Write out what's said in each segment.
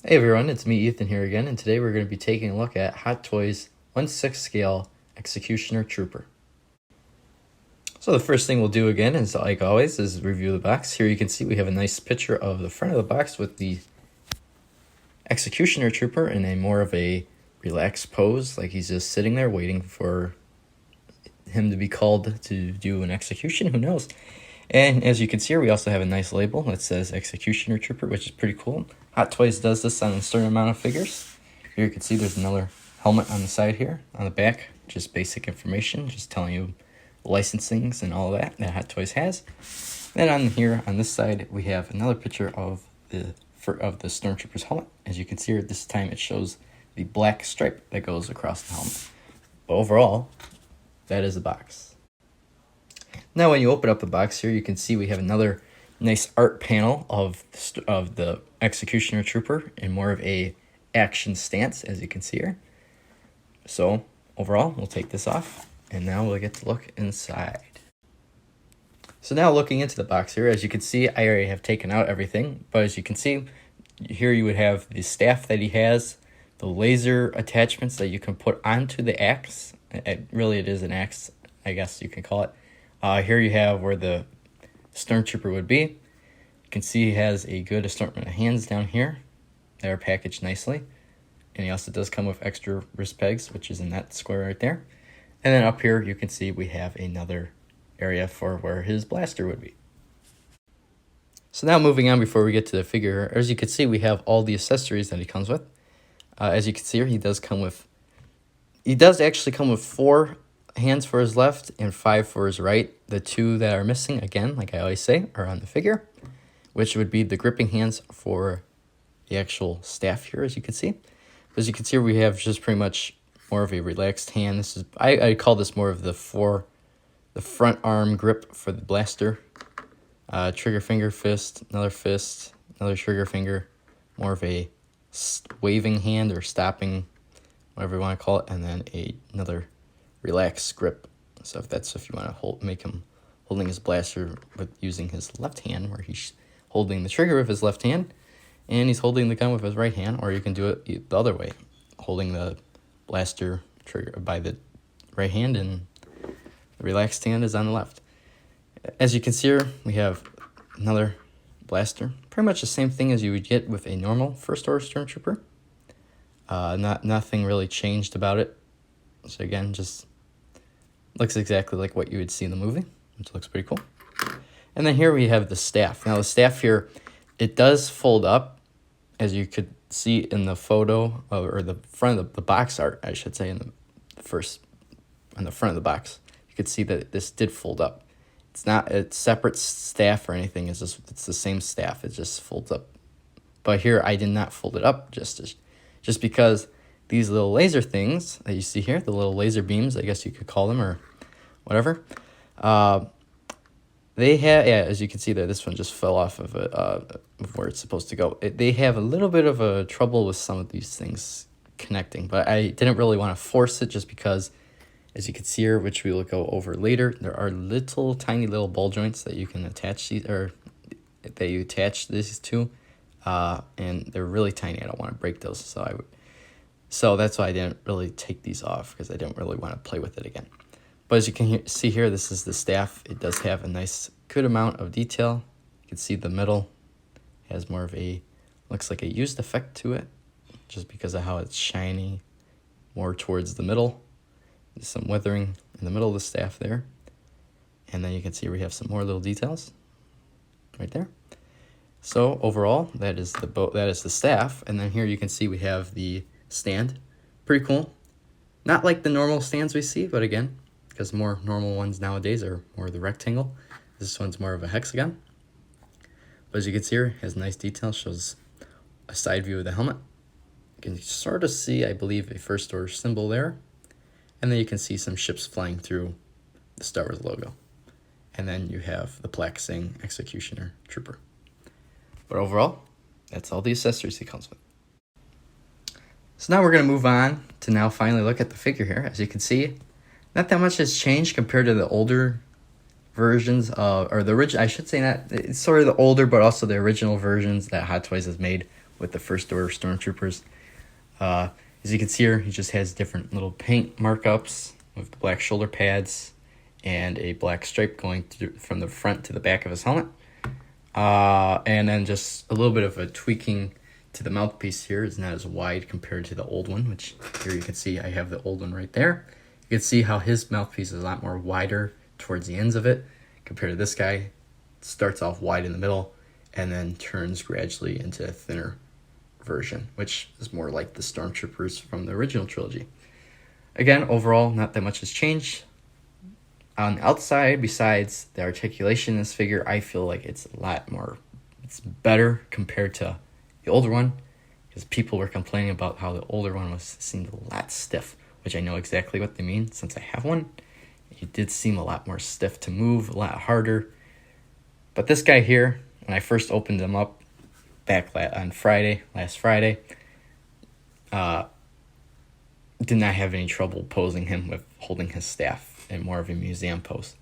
Hey everyone, it's me Ethan here again, and today we're going to be taking a look at Hot Toys 1/6 scale Executioner Trooper. So the first thing we'll do again is, like always, is review the box. Here you can see we have a nice picture of the front of the box with the Executioner Trooper in a more of a relaxed pose, like he's just sitting there waiting for him to be called to do an execution, who knows. And as you can see here, we also have a nice label that says Executioner Trooper, which is pretty cool. Hot Toys does this on a certain amount of figures. Here you can see there's another helmet on the side here, on the back, just basic information, just telling you licensings and all that Hot Toys has. Then on here, on this side, we have another picture of the Stormtrooper's helmet. As you can see here, this time it shows the black stripe that goes across the helmet. But overall, that is the box. Now when you open up the box here, you can see we have another nice art panel of the Executioner Trooper in more of a action stance, as you can see here. So overall, we'll take this off, and now we'll get to look inside. So now looking into the box here, as you can see, I already have taken out everything, but as you can see, here you would have the staff that he has, the laser attachments that you can put onto the axe. It is an axe, I guess you can call it. Here you have where the Stormtrooper would be. You can see he has a good assortment of hands down here that are packaged nicely. And he also does come with extra wrist pegs, which is in that square right there. And then up here, you can see we have another area for where his blaster would be. So now moving on before we get to the figure, as you can see, we have all the accessories that he comes with. As you can see here, he does actually come with 4 hands for his left and 5 for his right. The 2 that are missing, again, like I always say, are on the figure, which would be the gripping hands for the actual staff here, as you can see. As you can see, we have just pretty much more of a relaxed hand. This is I call this more of the front arm grip for the blaster. Trigger finger, fist, another trigger finger, more of a waving hand or stopping, whatever you want to call it, and then another relaxed grip. So if you want to make him holding his blaster with using his left hand, where he's holding the trigger with his left hand and he's holding the gun with his right hand, or you can do it the other way, holding the blaster trigger by the right hand and the relaxed hand is on the left. As you can see here, we have another blaster, pretty much the same thing as you would get with a normal First Order Stormtrooper. Nothing really changed about it. So again, just looks exactly like what you would see in the movie, which looks pretty cool. And then here we have the staff. Now the staff here, it does fold up, as you could see in the photo, or the front of the box art, I should say, on the front of the box. You could see that this did fold up. It's not a separate staff or anything. It's the same staff. It just folds up. But here I did not fold it up just because these little laser things that you see here, the little laser beams, I guess you could call them, or whatever, they have, as you can see there, this one just fell off of where it's supposed to go. They have a little bit of a trouble with some of these things connecting, but I didn't really want to force it just because, as you can see here, which we will go over later, there are tiny little ball joints that you can attach that you attach these to, and they're really tiny. I don't want to break those, so that's why I didn't really take these off, because I didn't really want to play with it again. But as you can see here, this is the staff. It does have a nice, good amount of detail. You can see the middle has more of looks like a used effect to it, just because of how it's shiny more towards the middle. There's some weathering in the middle of the staff there. And then you can see we have some more little details right there. So overall, that is the staff. And then here you can see we have the stand. Pretty cool. Not like the normal stands we see, but again, because more normal ones nowadays are more of the rectangle. This one's more of a hexagon. But as you can see here, it has nice detail, shows a side view of the helmet. You can sort of see, I believe, a First Order symbol there. And then you can see some ships flying through the Star Wars logo. And then you have the plaque saying Executioner Trooper. But overall, that's all the accessories he comes with. So now we're going to move on to now finally look at the figure here. As you can see, not that much has changed compared to the older versions of, or the original, I should say not, it's sort of the older, but also the original versions that Hot Toys has made with the First Order Stormtroopers. As you can see here, he just has different little paint markups with the black shoulder pads and a black stripe going from the front to the back of his helmet. And then just a little bit of a tweaking to the mouthpiece here. It's not as wide compared to the old one, which here you can see I have the old one right there. You can see how his mouthpiece is a lot more wider towards the ends of it compared to this guy. It starts off wide in the middle and then turns gradually into a thinner version, which is more like the Stormtroopers from the original trilogy. Again, overall, not that much has changed. On the outside, besides the articulation in this figure, I feel like it's better compared to the older one, because people were complaining about how the older one seemed a lot stiff, which I know exactly what they mean since I have one. It did seem a lot more stiff to move, a lot harder. But this guy here, when I first opened him up back on last Friday, did not have any trouble posing him with holding his staff in more of a museum pose.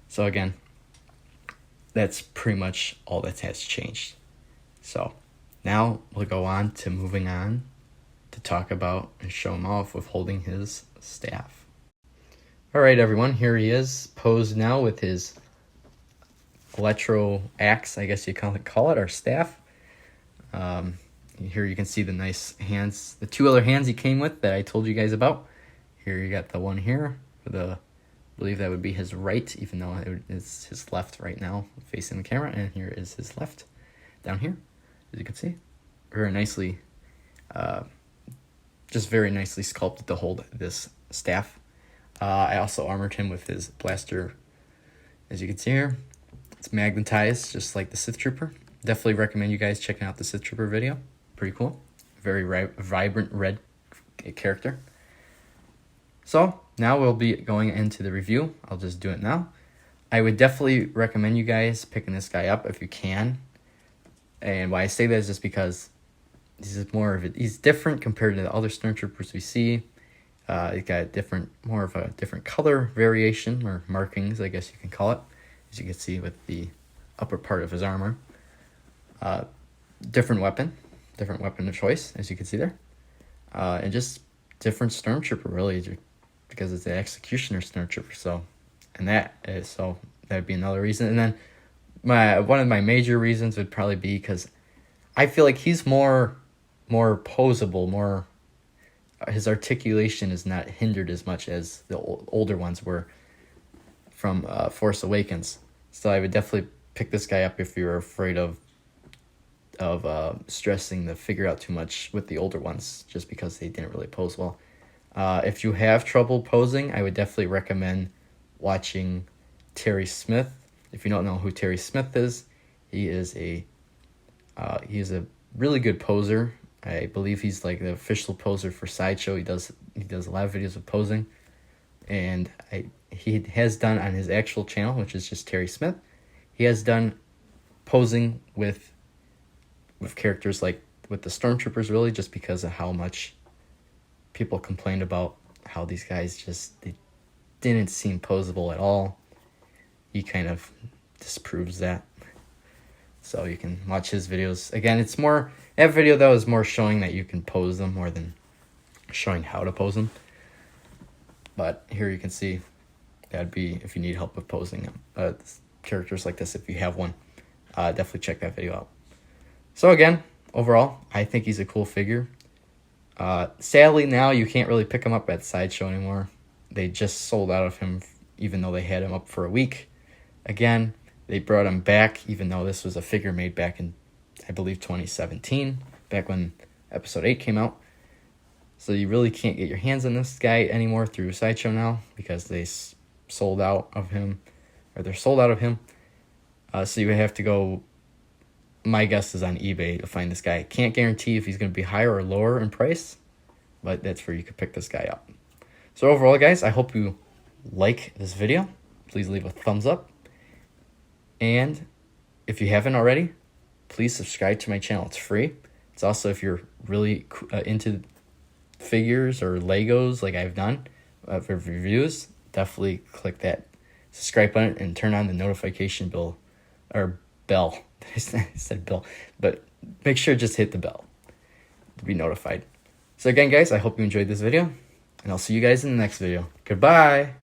So again, that's pretty much all that has changed. So now we'll go on to moving on to talk about and show him off with holding his staff. All right, everyone, here he is, posed now with his electro axe, I guess you call it, or staff. Here you can see the nice hands, the two other hands he came with that I told you guys about. Here you got the one here for I believe that would be his right, even though it's his left right now, facing the camera, and here is his left down here, as you can see. Very nicely, just very nicely sculpted to hold this staff. I also armored him with his blaster, as you can see here. It's magnetized, just like the Sith Trooper. Definitely recommend you guys checking out the Sith Trooper video. Pretty cool. Very vibrant red character. So now we'll be going into the review. I'll just do it now. I would definitely recommend you guys picking this guy up if you can. And why I say that is just because he's different compared to the other Stormtroopers we see. He's got more of a different color variation, or markings, I guess you can call it, as you can see with the upper part of his armor. Different weapon of choice, as you can see there. And just different Stormtrooper, really, because it's the Executioner Stormtrooper. So that'd be another reason. And then one of my major reasons would probably be because I feel like he's more poseable, his articulation is not hindered as much as the older ones were from Force Awakens. So I would definitely pick this guy up if you're afraid of stressing the figure out too much with the older ones, just because they didn't really pose well. If you have trouble posing, I would definitely recommend watching Terry Smith. If you don't know who Terry Smith is, he is a really good poser. I believe he's like the official poser for Sideshow. He does a lot of videos of posing, and he has done on his actual channel, which is just Terry Smith. He has done posing with characters like with the Stormtroopers, really, just because of how much people complained about how these guys they didn't seem posable at all. He kind of disproves that. So you can watch his videos. Again, that video though is more showing that you can pose them more than showing how to pose them. But here you can see that'd be if you need help with posing characters like this. If you have one, definitely check that video out. So again, overall, I think he's a cool figure. Sadly, now you can't really pick him up at Sideshow anymore. They just sold out of him, even though they had him up for a week. Again, they brought him back, even though this was a figure made back in, I believe, 2017, back when Episode 8 came out. So you really can't get your hands on this guy anymore through Sideshow now, because they sold out of him, or they're sold out of him. So you would have to go, my guess is on eBay to find this guy. Can't guarantee if he's going to be higher or lower in price, but that's where you could pick this guy up. So overall, guys, I hope you like this video. Please leave a thumbs up. And if you haven't already, please subscribe to my channel. It's free. It's also, if you're really into figures or Legos like I've done for reviews, definitely click that subscribe button and turn on the notification bell. I said bill, but make sure just hit the bell. to be notified. So again, guys, I hope you enjoyed this video, and I'll see you guys in the next video. Goodbye!